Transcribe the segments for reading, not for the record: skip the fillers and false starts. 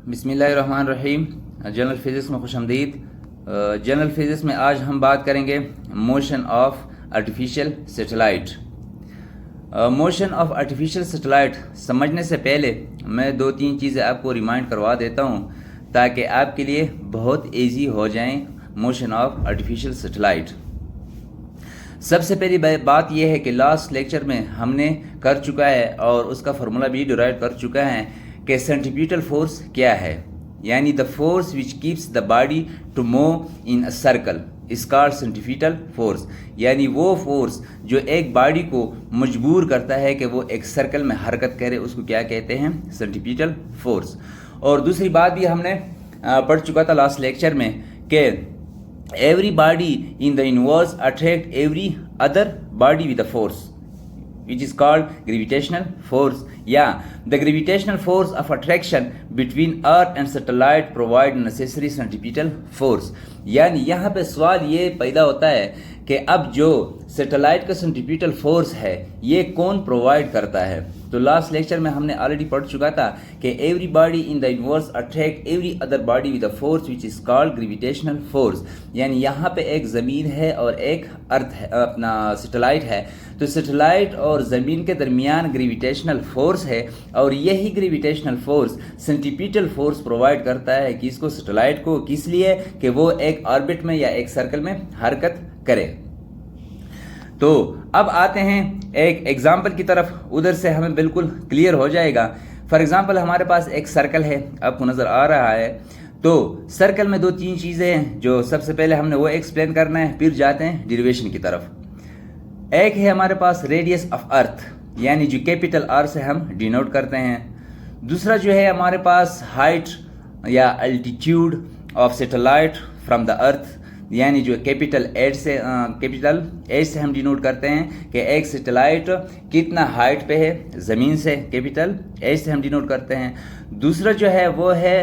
बिस्मिल्लाहिर्रहमानिर्रहीम। General physics में खुशामदीद। General physics में आज हम बात करेंगे motion of artificial satellite. Motion of artificial satellite समझने से पहले मैं दो तीन चीज़ें आपको रिमाइंड करवा देता हूँ ताकि आपके लिए बहुत ईजी हो जाएं मोशन ऑफ आर्टिफिशियल सैटेलाइट। सबसे पहली बात यह है कि लास्ट लेक्चर में हमने कर चुका है और उसका फार्मूला भी डिराइव कर चुका है कि सेंट्रीपिटल फोर्स क्या है, यानी the force which keeps the body to move in a circle is called centripetal force. यानी वो फोर्स जो एक बॉडी को मजबूर करता है कि वो एक सर्कल में हरकत करे, उसको क्या कहते हैं? Centripetal force. और दूसरी बात भी हमने पढ़ चुका था लास्ट लेक्चर में कि every body in the universe attract every other body with a force which is called gravitational force. The gravitational force of attraction between earth and satellite provide necessary centripetal force. यानी यहाँ पे सवाल ये पैदा होता है कि अब जो सैटेलाइट का सेंट्रीपिटल फोर्स है ये कौन प्रोवाइड करता है। तो लास्ट लेक्चर में हमने ऑलरेडी पढ़ चुका था कि every body in the universe attract every other body with a force which is called gravitational force. यानी यहाँ पे एक ज़मीन है और एक अर्थ है, अपना सैटेलाइट है। तो सैटेलाइट और ज़मीन के दरमियान ग्रेविटेशनल फोर्स है और यही gravitational force centripetal force provide करता है कि इसको सैटेलाइट को, किस लिए? कि वो एक ऑर्बिट में या एक सर्कल में हरकत करे। तो अब आते हैं एक एग्जाम्पल की तरफ, उधर से हमें बिल्कुल क्लियर हो जाएगा। फॉर एग्जाम्पल हमारे पास एक सर्कल है, आपको नज़र आ रहा है। तो सर्कल में दो तीन चीज़ें हैं जो सबसे पहले हमने वो एक्सप्लेन करना है, फिर जाते हैं डेरिवेशन की तरफ। एक है हमारे पास रेडियस ऑफ अर्थ, यानी जो कैपिटल आर से हम डिनोट करते हैं। दूसरा जो है हमारे पास हाइट या altitude of satellite from the earth, यानी जो कैपिटल एच से हम डिनोट करते हैं कि एक सैटेलाइट कितना हाइट पे है ज़मीन से, कैपिटल एच से हम डिनोट करते हैं। दूसरा जो है वो है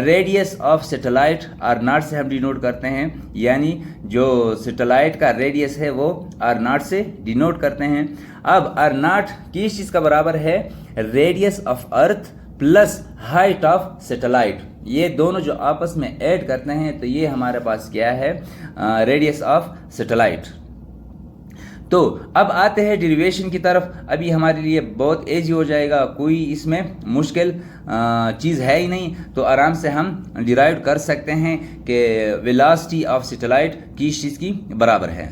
radius of satellite r not से हम डिनोट करते हैं, यानी जो सैटेलाइट का रेडियस है वो आर नॉट से डिनोट करते हैं। अब आर नॉट किस चीज़ का बराबर है? Radius of earth plus height of satellite. ये दोनों जो आपस में ऐड करते हैं तो ये हमारे पास क्या है? Radius of satellite. तो अब आते हैं डेरिवेशन की तरफ। अभी हमारे लिए बहुत इजी हो जाएगा, कोई इसमें मुश्किल चीज़ है ही नहीं। तो आराम से हम डिराइव कर सकते हैं कि वेलोसिटी ऑफ सैटेलाइट किस चीज़ की बराबर है।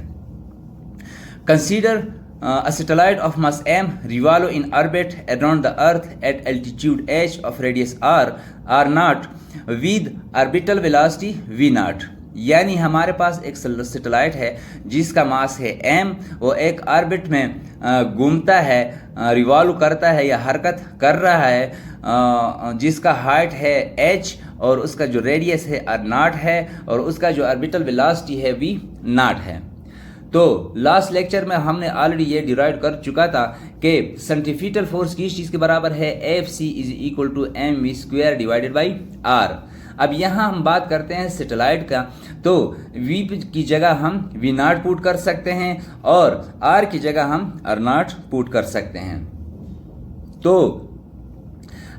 Consider a satellite of mass m revolve in orbit around the earth at altitude h of radius r naught with orbital velocity v naught। यानी हमारे पास एक सैटेलाइट है जिसका मास है m, वो एक ऑर्बिट में घूमता है, रिवॉल्व करता है या हरकत कर रहा है, जिसका हाइट है h और उसका जो रेडियस है r naught है और उसका जो ऑर्बिटल वेलोसिटी है v naught है। तो लास्ट लेक्चर में हमने ऑलरेडी ये डिराइव कर चुका था कि सेंट्रीपिटल फोर्स किस चीज़ के बराबर है? Fc is equal to mv square divided by r। अब यहाँ हम बात करते हैं सैटेलाइट का, तो v की जगह हम v नॉट पुट कर सकते हैं और r की जगह हम r नॉट पुट कर सकते हैं। तो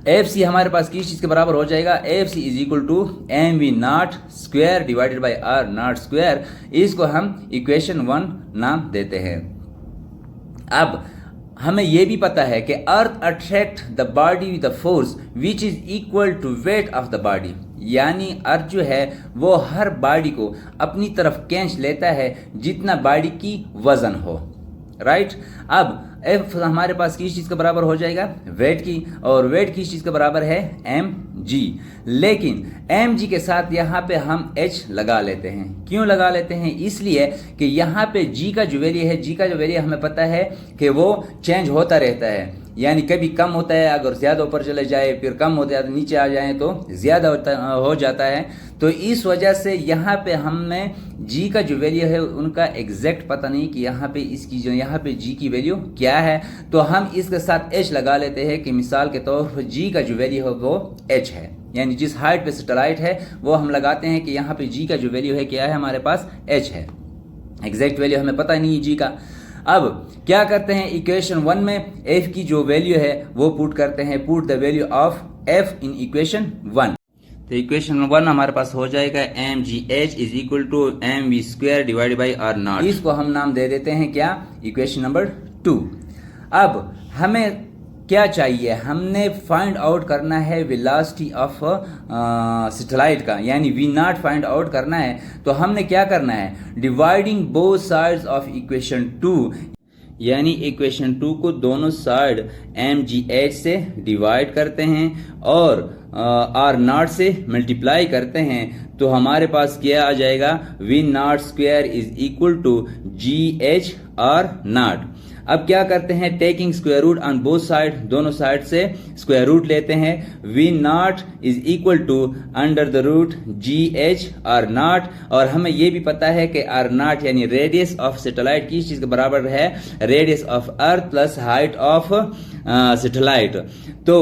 Fc हमारे पास किस चीज़ के बराबर हो जाएगा? Fc is equal to mv not square divided by r not square. इसको हम इक्वेशन 1 नाम देते हैं। अब हमें यह भी पता है कि earth attract the body with the force which is equal to weight of the body, यानी अर्थ जो है वो हर बॉडी को अपनी तरफ खींच लेता है जितना बॉडी की वजन हो, राइट। अब F हमारे पास किस चीज़ का बराबर हो जाएगा? वेट की, और वेट किस चीज़ का बराबर है? mg। लेकिन mg के साथ यहाँ पे हम h लगा लेते हैं। क्यों लगा लेते हैं? इसलिए कि यहाँ पे g का जो वैल्यू है, g का जो वैल्यू हमें पता है कि वो चेंज होता रहता है, यानी कभी कम होता है, अगर ज़्यादा ऊपर चले जाए फिर कम होता है, नीचे आ जाए तो ज़्यादा हो जाता है। तो इस वजह से यहाँ पे हमें g का जो वैल्यू है उनका एग्जैक्ट पता नहीं कि यहाँ पे इसकी जो यहाँ पे g की वैल्यू क्या है। तो हम इसके साथ h लगा लेते हैं कि मिसाल के तौर पर g का जो वैल्यू है वो h है, यानी जिस हाइट पे सैटेलाइट है वो हम लगाते हैं कि यहाँ पे g का जो वैल्यू है क्या है? हमारे पास h है। एग्जैक्ट वैल्यू हमें पता नहीं g का। अब क्या करते हैं? इक्वेशन 1 में f की जो वैल्यू है वो पुट करते हैं, put the value of F in equation 1। तो इक्वेशन 1 हमारे पास हो जाएगा mgh is equal to mv² divided by r not. इसको हम नाम दे देते हैं क्या, इक्वेशन नंबर 2। अब हमें क्या चाहिए, हमने फाइंड आउट करना है वेलोसिटी ऑफ सैटेलाइट का, यानी वी नॉट फाइंड आउट करना है। तो हमने क्या करना है, dividing both sides of equation 2, यानी इक्वेशन 2 को दोनों साइड mgh से डिवाइड करते हैं और r नॉट से मल्टीप्लाई करते हैं। तो हमारे पास क्या आ जाएगा, v not square is equal to gh r not. अब क्या करते हैं, taking square root on both side, दोनों साइड से स्क्वायर रूट लेते हैं। v not is equal to under the root gh r not, और हमें यह भी पता है कि r नॉट यानी रेडियस ऑफ सैटेलाइट किस चीज के बराबर है, radius of earth plus height of satellite. तो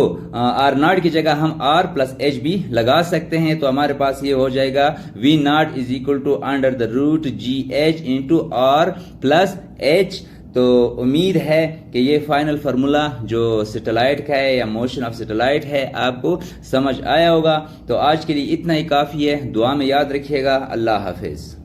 r नॉट की जगह हम r प्लस h भी लगा सकते हैं। तो हमारे पास ये हो जाएगा v not is equal to under the root gh into r plus h। तो उम्मीद है कि ये फाइनल फार्मूला जो सैटेलाइट का है या मोशन ऑफ सैटेलाइट है आपको समझ आया होगा। तो आज के लिए इतना ही काफ़ी है, दुआ में याद रखिएगा। अल्लाह हाफिज़।